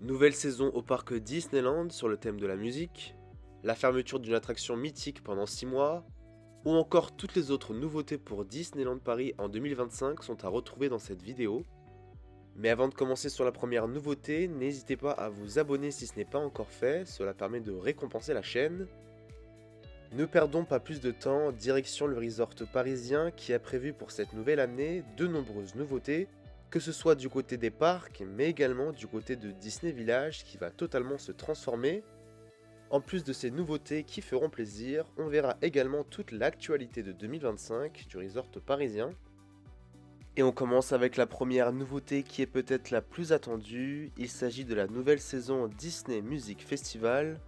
Nouvelle saison au parc Disneyland sur le thème de la musique, la fermeture d'une attraction mythique pendant 6 mois, ou encore toutes les autres nouveautés pour Disneyland Paris en 2025 sont à retrouver dans cette vidéo. Mais avant de commencer sur la première nouveauté, n'hésitez pas à vous abonner si ce n'est pas encore fait, cela permet de récompenser la chaîne. Ne perdons pas plus de temps, direction le resort parisien qui a prévu pour cette nouvelle année de nombreuses nouveautés, que ce soit du côté des parcs, mais également du côté de Disney Village qui va totalement se transformer. En plus de ces nouveautés qui feront plaisir, on verra également toute l'actualité de 2025 du resort parisien. Et on commence avec la première nouveauté qui est peut-être la plus attendue, il s'agit de la nouvelle saison Disney Music Festival.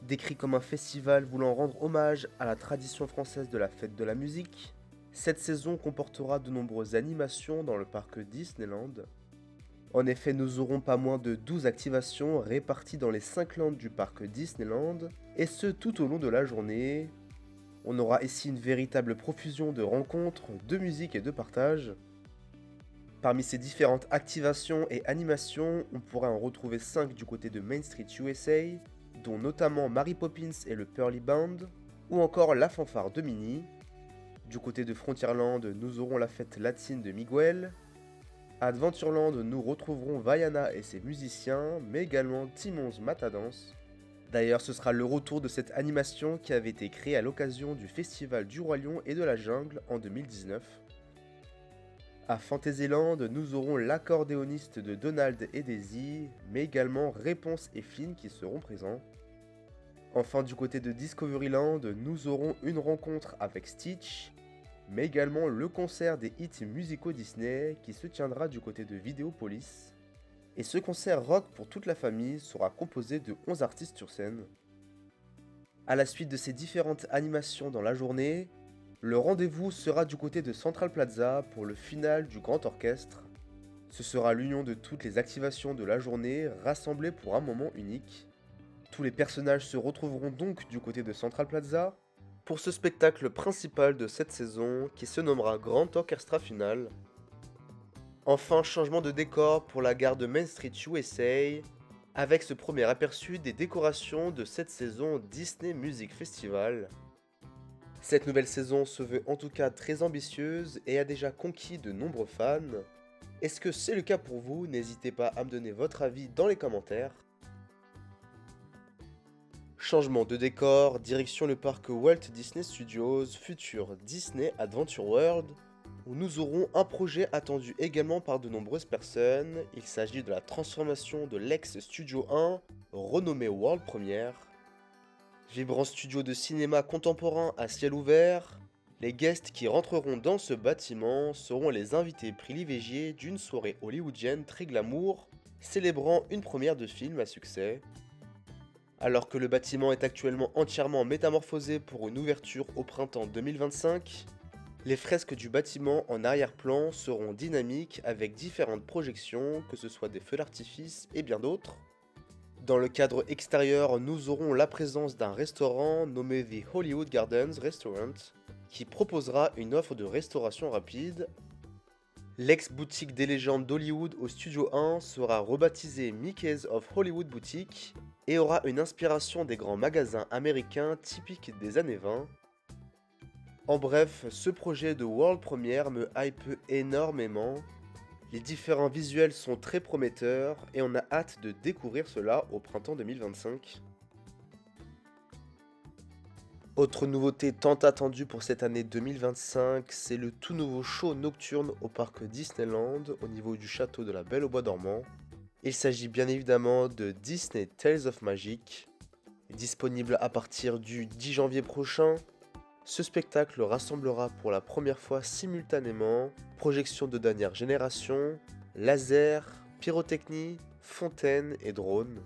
Décrit comme un festival voulant rendre hommage à la tradition française de la fête de la musique, cette saison comportera de nombreuses animations dans le parc Disneyland. En effet, nous aurons pas moins de 12 activations réparties dans les 5 landes du parc Disneyland, et ce tout au long de la journée. On aura ici une véritable profusion de rencontres, de musique et de partage. Parmi ces différentes activations et animations, on pourra en retrouver 5 du côté de Main Street USA, dont notamment Mary Poppins et le Pearly Band, ou encore la fanfare de Minnie. Du côté de Frontierland, nous aurons la fête latine de Miguel. À Adventureland, nous retrouverons Vaiana et ses musiciens, mais également Timon's Matadance. D'ailleurs, ce sera le retour de cette animation qui avait été créée à l'occasion du Festival du Roi Lion et de la Jungle en 2019. À Fantasyland, nous aurons l'accordéoniste de Donald et Daisy, mais également Réponse et Flynn qui seront présents. Enfin, du côté de Discoveryland, nous aurons une rencontre avec Stitch, mais également le concert des hits musicaux Disney qui se tiendra du côté de Vidéopolis. Et ce concert rock pour toute la famille sera composé de 11 artistes sur scène. À la suite de ces différentes animations dans la journée, le rendez-vous sera du côté de Central Plaza pour le final du Grand Orchestre. Ce sera l'union de toutes les activations de la journée rassemblées pour un moment unique. Tous les personnages se retrouveront donc du côté de Central Plaza pour ce spectacle principal de cette saison qui se nommera Grand Orchestra Final. Enfin, changement de décor pour la gare de Main Street USA, avec ce premier aperçu des décorations de cette saison Disney Music Festival. Cette nouvelle saison se veut en tout cas très ambitieuse et a déjà conquis de nombreux fans. Est-ce que c'est le cas pour vous? N'hésitez pas à me donner votre avis dans les commentaires. Changement de décor, direction le parc Walt Disney Studios, futur Disney Adventure World, où nous aurons un projet attendu également par de nombreuses personnes. Il s'agit de la transformation de l'ex-Studio 1, renommé World Premiere. Vibrant studio de cinéma contemporain à ciel ouvert, les guests qui rentreront dans ce bâtiment seront les invités privilégiés d'une soirée hollywoodienne très glamour, célébrant une première de film à succès. Alors que le bâtiment est actuellement entièrement métamorphosé pour une ouverture au printemps 2025, les fresques du bâtiment en arrière-plan seront dynamiques avec différentes projections, que ce soit des feux d'artifice et bien d'autres. Dans le cadre extérieur, nous aurons la présence d'un restaurant nommé The Hollywood Gardens Restaurant, qui proposera une offre de restauration rapide. L'ex-boutique des légendes d'Hollywood au Studio 1 sera rebaptisée Mickey's of Hollywood Boutique et aura une inspiration des grands magasins américains typiques des années 20. En bref, ce projet de World Premiere me hype énormément. Les différents visuels sont très prometteurs et on a hâte de découvrir cela au printemps 2025. Autre nouveauté tant attendue pour cette année 2025, c'est le tout nouveau show nocturne au parc Disneyland au niveau du château de la Belle au Bois dormant. Il s'agit bien évidemment de Disney Tales of Magic. Disponible à partir du 10 janvier prochain, ce spectacle rassemblera pour la première fois simultanément projections de dernière génération, laser, pyrotechnie, fontaines et drones.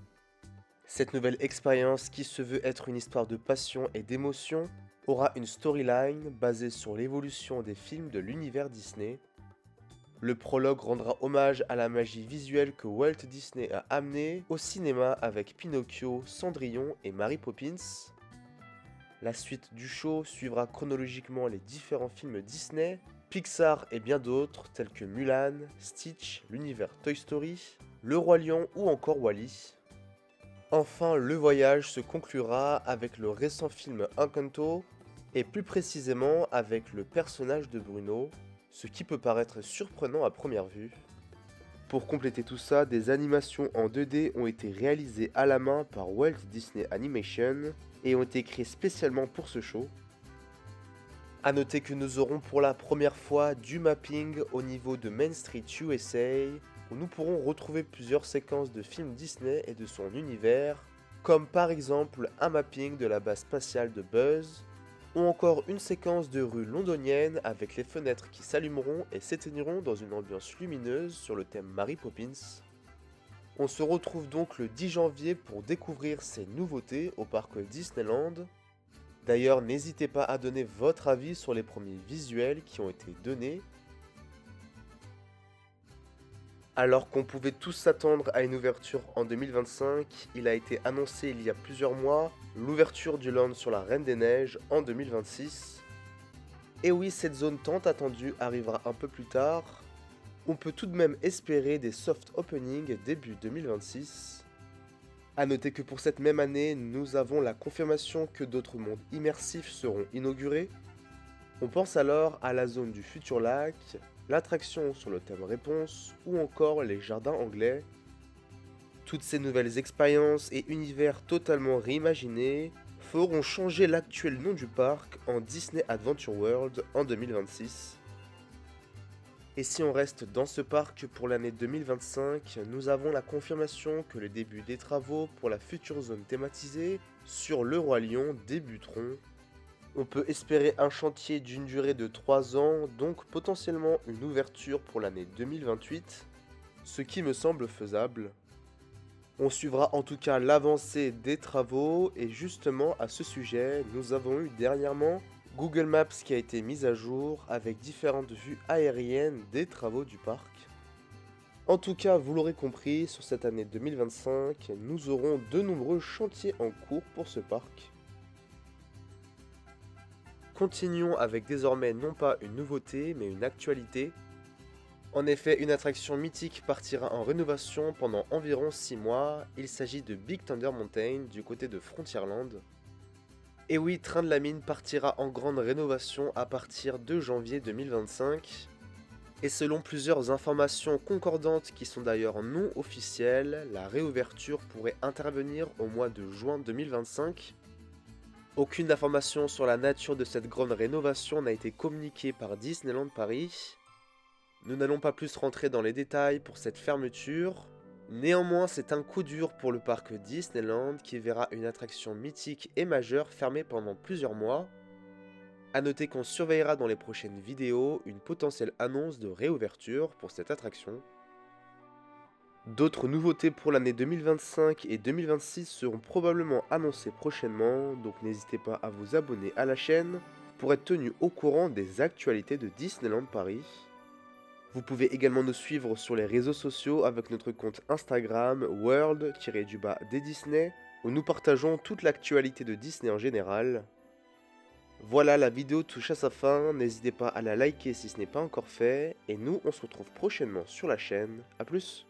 Cette nouvelle expérience, qui se veut être une histoire de passion et d'émotion, aura une storyline basée sur l'évolution des films de l'univers Disney. Le prologue rendra hommage à la magie visuelle que Walt Disney a amenée au cinéma avec Pinocchio, Cendrillon et Mary Poppins. La suite du show suivra chronologiquement les différents films Disney, Pixar et bien d'autres tels que Mulan, Stitch, l'univers Toy Story, Le Roi Lion ou encore Wall-E. Enfin, le voyage se conclura avec le récent film Encanto, et plus précisément avec le personnage de Bruno, ce qui peut paraître surprenant à première vue. Pour compléter tout ça, des animations en 2D ont été réalisées à la main par Walt Disney Animation et ont été créées spécialement pour ce show. A noter que nous aurons pour la première fois du mapping au niveau de Main Street USA, où nous pourrons retrouver plusieurs séquences de films Disney et de son univers, comme par exemple un mapping de la base spatiale de Buzz, ou encore une séquence de rue londonienne avec les fenêtres qui s'allumeront et s'éteindront dans une ambiance lumineuse sur le thème Mary Poppins. On se retrouve donc le 10 janvier pour découvrir ces nouveautés au parc Disneyland. D'ailleurs, n'hésitez pas à donner votre avis sur les premiers visuels qui ont été donnés. Alors qu'on pouvait tous s'attendre à une ouverture en 2025, il a été annoncé il y a plusieurs mois l'ouverture du land sur la Reine des Neiges en 2026. Et oui, cette zone tant attendue arrivera un peu plus tard. On peut tout de même espérer des soft openings début 2026. A noter que pour cette même année, nous avons la confirmation que d'autres mondes immersifs seront inaugurés. On pense alors à la zone du futur lac, l'attraction sur le thème réponse ou encore les jardins anglais. Toutes ces nouvelles expériences et univers totalement réimaginés feront changer l'actuel nom du parc en Disney Adventure World en 2026. Et si on reste dans ce parc pour l'année 2025, nous avons la confirmation que le début des travaux pour la future zone thématisée sur le Roi Lion débuteront. On peut espérer un chantier d'une durée de 3 ans, donc potentiellement une ouverture pour l'année 2028, ce qui me semble faisable. On suivra en tout cas l'avancée des travaux et justement à ce sujet, nous avons eu dernièrement Google Maps qui a été mise à jour avec différentes vues aériennes des travaux du parc. En tout cas, vous l'aurez compris, sur cette année 2025, nous aurons de nombreux chantiers en cours pour ce parc. Continuons avec désormais non pas une nouveauté, mais une actualité. En effet, une attraction mythique partira en rénovation pendant environ 6 mois. Il s'agit de Big Thunder Mountain du côté de Frontierland. Et oui, Train de la Mine partira en grande rénovation à partir de janvier 2025. Et selon plusieurs informations concordantes qui sont d'ailleurs non officielles, la réouverture pourrait intervenir au mois de juin 2025. Aucune information sur la nature de cette grande rénovation n'a été communiquée par Disneyland Paris. Nous n'allons pas plus rentrer dans les détails pour cette fermeture. Néanmoins, c'est un coup dur pour le parc Disneyland qui verra une attraction mythique et majeure fermée pendant plusieurs mois. A noter qu'on surveillera dans les prochaines vidéos une potentielle annonce de réouverture pour cette attraction. D'autres nouveautés pour l'année 2025 et 2026 seront probablement annoncées prochainement, donc n'hésitez pas à vous abonner à la chaîne pour être tenu au courant des actualités de Disneyland Paris. Vous pouvez également nous suivre sur les réseaux sociaux avec notre compte Instagram World-des Disney où nous partageons toute l'actualité de Disney en général. Voilà, la vidéo touche à sa fin, n'hésitez pas à la liker si ce n'est pas encore fait, et nous on se retrouve prochainement sur la chaîne, à plus.